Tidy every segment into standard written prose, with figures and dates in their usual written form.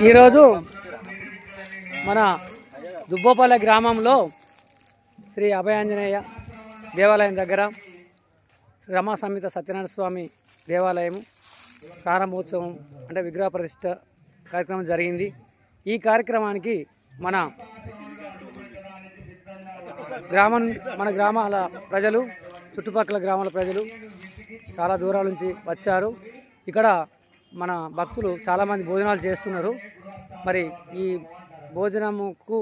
ఈరోజు మన దుబ్బోపల్లె గ్రామంలో శ్రీ అభయాంజనేయ దేవాలయం దగ్గర రమా సమేత సత్యనారాయణ స్వామి దేవాలయం ప్రారంభోత్సవం అంటే విగ్రహ ప్రతిష్ఠ కార్యక్రమం జరిగింది. ఈ కార్యక్రమానికి మన గ్రామాల ప్రజలు, చుట్టుపక్కల గ్రామాల ప్రజలు చాలా దూరాల నుంచి వచ్చారు. ఇక్కడ మన భక్తులు చాలామంది భోజనాలు చేస్తున్నారు. మరి ఈ భోజనముకు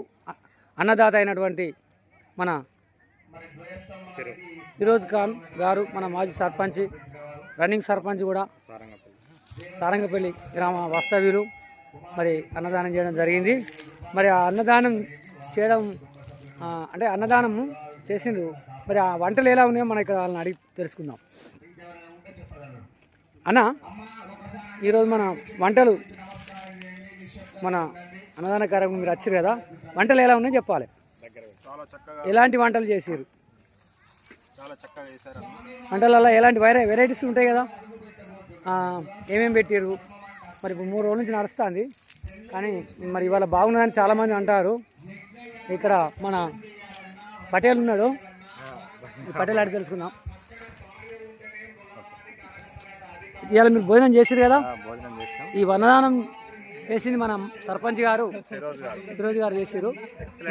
అన్నదాత అయినటువంటి మన ఫిరోజ్ ఖాన్ గారు, మన మాజీ సర్పంచ్, రన్నింగ్ సర్పంచ్ కూడా సారంగపల్లి గ్రామ వాస్తవ్యులు మరి అన్నదానం చేయడం జరిగింది. మరి ఆ అన్నదానం చేయడం అంటే అన్నదానము చేసిండ్రు. మరి ఆ వంటలు ఎలా ఉన్నాయో మనం ఇక్కడ వాళ్ళని అడిగి తెలుసుకుందాం. అన్న, ఈరోజు మన వంటలు, మన అన్నదాన కార్యక్రమం మీరు వచ్చారు కదా, వంటలు ఎలా ఉన్నాయో చెప్పాలి. ఎలాంటి వంటలు చేసారు? వంటలలో ఎలాంటి వెరైటీస్ ఉంటాయి కదా, ఏమేమి పెట్టారు? మరి ఇప్పుడు 3 రోజుల నుంచి నడుస్తుంది, కానీ మరి ఇవాళ బాగున్నదని చాలామంది అంటారు. ఇక్కడ మన పటేల్ ఉన్నాడు, పటేల్ అడిగి తెలుసుకుందాం. ఇవాళ మీరు భోజనం చేసారు కదా, ఈ అన్నదానం చేసింది మన సర్పంచ్ గారు ఫిరోజ్ గారు చేసారు.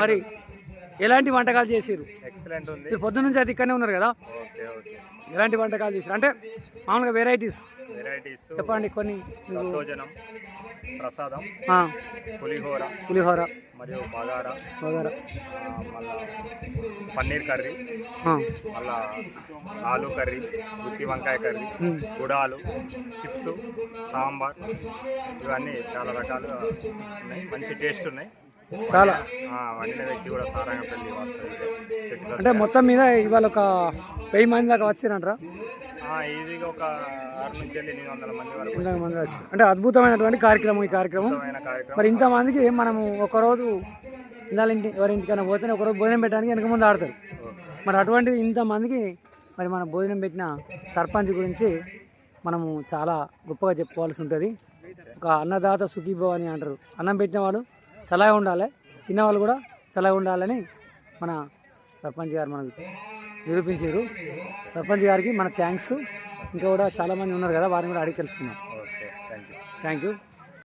మరి ఎలాంటి వంటకాలు చేసారు? మీరు పొద్దున్న నుంచి అయితే ఇక్కడనే ఉన్నారు కదా, ఎలాంటి వంటకాలు చేశారు? అంటే మామూలుగా వెరైటీస్ చెప్పండి కొన్ని. ప్రసాదం, పులిహోర మరియు బగారా, మళ్ళా పన్నీర్ కర్రీ, మళ్ళా ఆలు కర్రీ, గుత్తి వంకాయ కర్రీ, గుడాలు, చిప్స్, సాంబార్, ఇవన్నీ చాలా రకాలుగా ఉన్నాయి. మంచి టేస్ట్ ఉన్నాయి. చాలా వండిన వ్యక్తి కూడా సారంగపల్లి వాస్తవ్యుడే. అంటే మొత్తం మీద ఇవాళ ఒక 1000 మంది దాకా వచ్చారంటారా? ఈజీగా ఒక 6 నుంచి 800 మంది వరకు వచ్చారు. అంటే అద్భుతమైనటువంటి కార్యక్రమం ఈ కార్యక్రమం. మరి ఇంతమందికి మనము ఒకరోజు ఎవరింటికైనా పోతే ఒకరోజు భోజనం పెట్టడానికి వెనక ముందు ఆడతారు. మరి అటువంటిది ఇంతమందికి మరి మన భోజనం పెట్టిన సర్పంచ్ గురించి మనము చాలా గొప్పగా చెప్పుకోవాల్సి ఉంటుంది. ఒక అన్నదాత సుఖీభవ అని అంటారు. అన్నం పెట్టిన వాళ్ళు చల్లగా ఉండాలి, తిన్నవాళ్ళు కూడా చల్లగా ఉండాలని మన సర్పంచ్ గారు మనకు నిరూపించారు. సర్పంచ్ గారికి మన థ్యాంక్స్. ఇంకా కూడా చాలామంది ఉన్నారు కదా, వారిని కూడా అడిగి తెలుసుకున్నాం. Okay, thank you.